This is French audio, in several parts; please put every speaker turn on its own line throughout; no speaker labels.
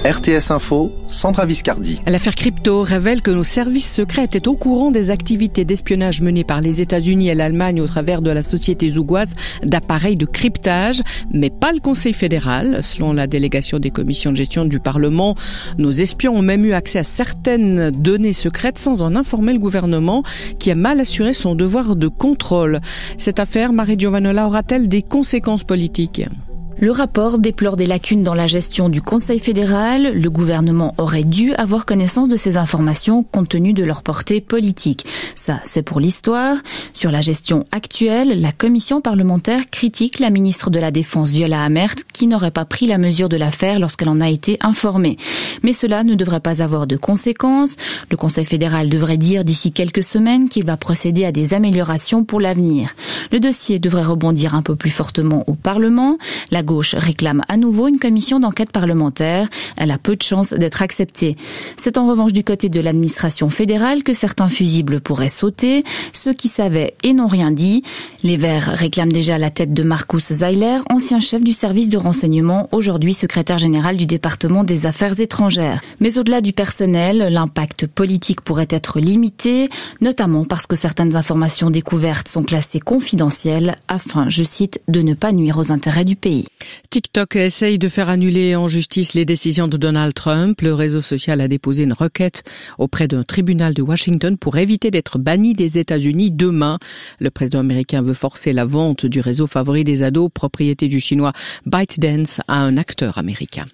RTS Info, Sandra Viscardi.
L'affaire crypto révèle que nos services secrets étaient au courant des activités d'espionnage menées par les États-Unis et l'Allemagne au travers de la société zougoise d'appareils de cryptage, mais pas le Conseil fédéral. Selon la délégation des commissions de gestion du Parlement, nos espions ont même eu accès à certaines données secrètes sans en informer le gouvernement qui a mal assuré son devoir de contrôle. Cette affaire, Marie Giovanola, aura-t-elle des conséquences politiques ?
Le rapport déplore des lacunes dans la gestion du Conseil fédéral. Le gouvernement aurait dû avoir connaissance de ces informations compte tenu de leur portée politique. Ça, c'est pour l'histoire. Sur la gestion actuelle, la commission parlementaire critique la ministre de la Défense Viola Amherd qui n'aurait pas pris la mesure de l'affaire lorsqu'elle en a été informée. Mais cela ne devrait pas avoir de conséquences. Le Conseil fédéral devrait dire d'ici quelques semaines qu'il va procéder à des améliorations pour l'avenir. Le dossier devrait rebondir un peu plus fortement au Parlement. La gauche réclame à nouveau une commission d'enquête parlementaire. Elle a peu de chances d'être acceptée. C'est en revanche du côté de l'administration fédérale que certains fusibles pourraient sauter. Ceux qui savaient et n'ont rien dit. Les Verts réclament déjà la tête de Markus Zeiler, ancien chef du service de renseignement, aujourd'hui secrétaire général du département des affaires étrangères. Mais au-delà du personnel, l'impact politique pourrait être limité, notamment parce que certaines informations découvertes sont classées confidentielles afin, je cite, de ne pas nuire aux intérêts du pays.
TikTok essaye de faire annuler en justice les décisions de Donald Trump. Le réseau social a déposé une requête auprès d'un tribunal de Washington pour éviter d'être banni des États-Unis demain. Le président américain veut forcer la vente du réseau favori des ados, propriété du chinois ByteDance, à un acteur américain.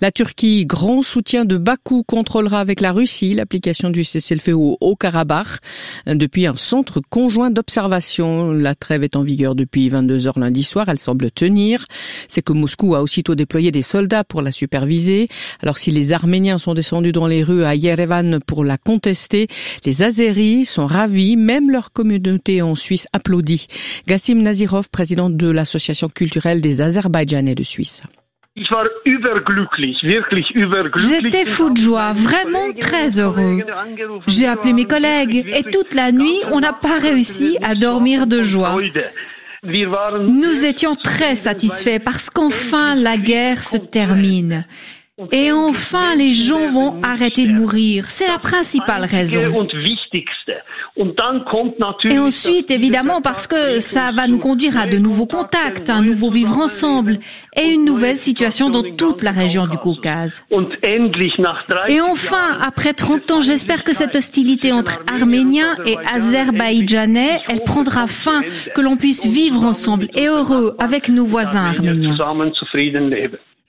La Turquie, grand soutien de Bakou, contrôlera avec la Russie l'application du cessez-le-feu au Haut-Karabakh depuis un centre conjoint d'observation. La trêve est en vigueur depuis 22h lundi soir. Elle semble tenir. C'est que Moscou a aussitôt déployé des soldats pour la superviser. Alors si les Arméniens sont descendus dans les rues à Yerevan pour la contester, les Azéris sont ravis, même leur communauté en Suisse applaudit. Gassim Nazirov, président de l'association culturelle des Azerbaïdjanais de Suisse.
J'étais fou de joie, vraiment très heureux. J'ai appelé mes collègues et toute la nuit, on n'a pas réussi à dormir de joie. Nous étions très satisfaits parce qu'enfin la guerre se termine. Et enfin les gens vont arrêter de mourir. C'est la principale raison. Et ensuite, évidemment, parce que ça va nous conduire à de nouveaux contacts, un nouveau vivre ensemble et une nouvelle situation dans toute la région du Caucase. Et enfin, après 30 ans, j'espère que cette hostilité entre Arméniens et Azerbaïdjanais, elle prendra fin, que l'on puisse vivre ensemble et heureux avec nos voisins arméniens.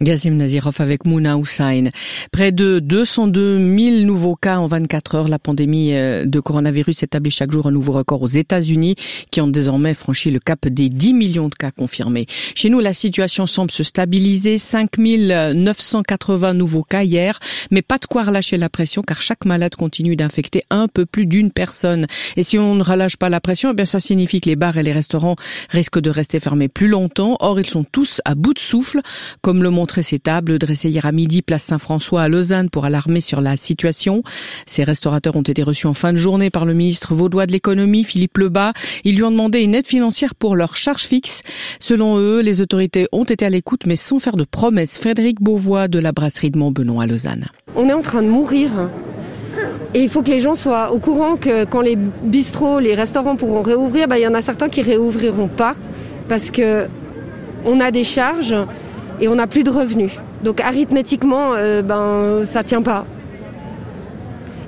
Gassim Nazirov avec Mouna Hussain. Près de 202 000 nouveaux cas en 24 heures. La pandémie de coronavirus établit chaque jour un nouveau record aux États-Unis qui ont désormais franchi le cap des 10 millions de cas confirmés. Chez nous, la situation semble se stabiliser. 5 980 nouveaux cas hier, mais pas de quoi relâcher la pression car chaque malade continue d'infecter un peu plus d'une personne. Et si on ne relâche pas la pression, eh bien ça signifie que les bars et les restaurants risquent de rester fermés plus longtemps. Or, ils sont tous à bout de souffle, comme le montre ces tables dressées hier à midi place Saint-François à Lausanne pour alarmer sur la situation. Ces restaurateurs ont été reçus en fin de journée par le ministre vaudois de l'économie, Philippe Lebas. Ils lui ont demandé une aide financière pour leurs charges fixes. Selon eux, les autorités ont été à l'écoute mais sans faire de promesses. Frédéric Beauvois de la brasserie de Montbenon à Lausanne.
On est en train de mourir. Et il faut que les gens soient au courant que quand les bistrots, les restaurants pourront réouvrir, il y en a certains qui réouvriront pas parce que on a des charges et on n'a plus de revenus. Donc arithmétiquement, ça tient pas.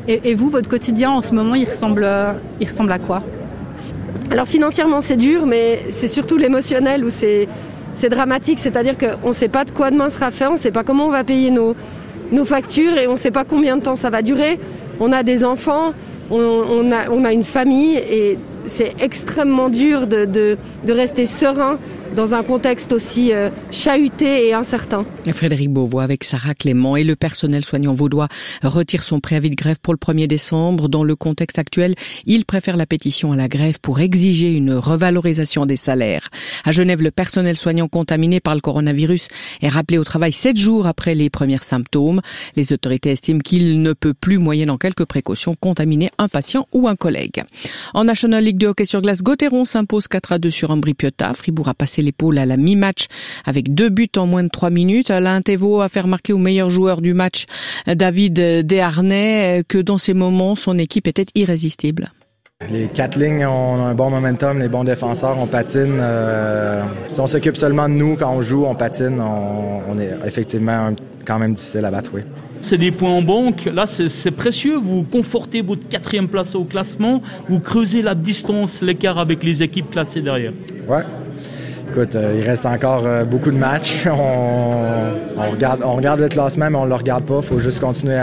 Et vous, votre quotidien en ce moment, il ressemble à quoi ?
Alors financièrement, c'est dur, mais c'est surtout l'émotionnel où c'est dramatique. C'est-à-dire qu'on ne sait pas de quoi demain sera fait, on ne sait pas comment on va payer nos factures et on ne sait pas combien de temps ça va durer. On a des enfants, on a une famille et c'est extrêmement dur de rester serein dans un contexte aussi chahuté et incertain.
Frédéric Beauvois avec Sarah Clément. Et le personnel soignant vaudois retire son préavis de grève pour le 1er décembre. Dans le contexte actuel, il préfère la pétition à la grève pour exiger une revalorisation des salaires. À Genève, le personnel soignant contaminé par le coronavirus est rappelé au travail 7 jours après les premiers symptômes. Les autorités estiment qu'il ne peut plus, moyennant quelques précautions, contaminer un patient ou un collègue. En National League Ligue de hockey sur glace, Gauthieron s'impose 4-2 sur Ambri-Piotta. Fribourg a passé l'épaule à la mi-match avec 2 buts en moins de 3 minutes. Alain Thévaux a fait remarquer au meilleur joueur du match, David Desharnais, que dans ces moments, son équipe était irrésistible.
Les 4 lignes ont un bon momentum, les bons défenseurs, on patine. Si on s'occupe seulement de nous quand on joue, on patine, on est effectivement quand même difficile à battre, oui.
C'est des points en banque, là c'est précieux, vous confortez votre 4e place au classement, vous creusez la distance, l'écart avec les équipes classées derrière. Ouais.
Écoute, il reste encore beaucoup de matchs. On regarde le classement, mais on ne le regarde pas. Il faut juste continuer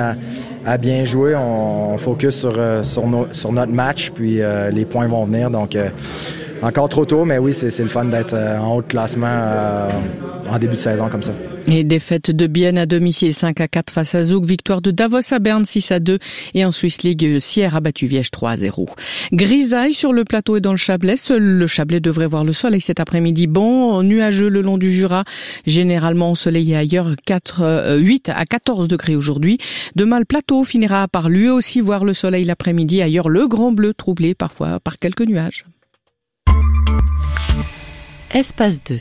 à bien jouer. On focus sur notre match, puis les points vont venir. Donc, encore trop tôt, mais oui, c'est le fun d'être en haut de classement en début de saison comme ça.
Et défaite de Bienne à domicile 5-4 face à Zoug, victoire de Davos à Berne 6-2 et en Swiss League, Sierre a battu Viège 3-0. Grisaille sur le plateau et dans le Chablais. Seul le Chablais devrait voir le soleil cet après-midi. Bon, nuageux le long du Jura, généralement ensoleillé ailleurs, 8 à 14 degrés aujourd'hui. Demain, le plateau finira par lui aussi voir le soleil l'après-midi. Ailleurs, le Grand Bleu troublé parfois par quelques nuages.
Espace 2.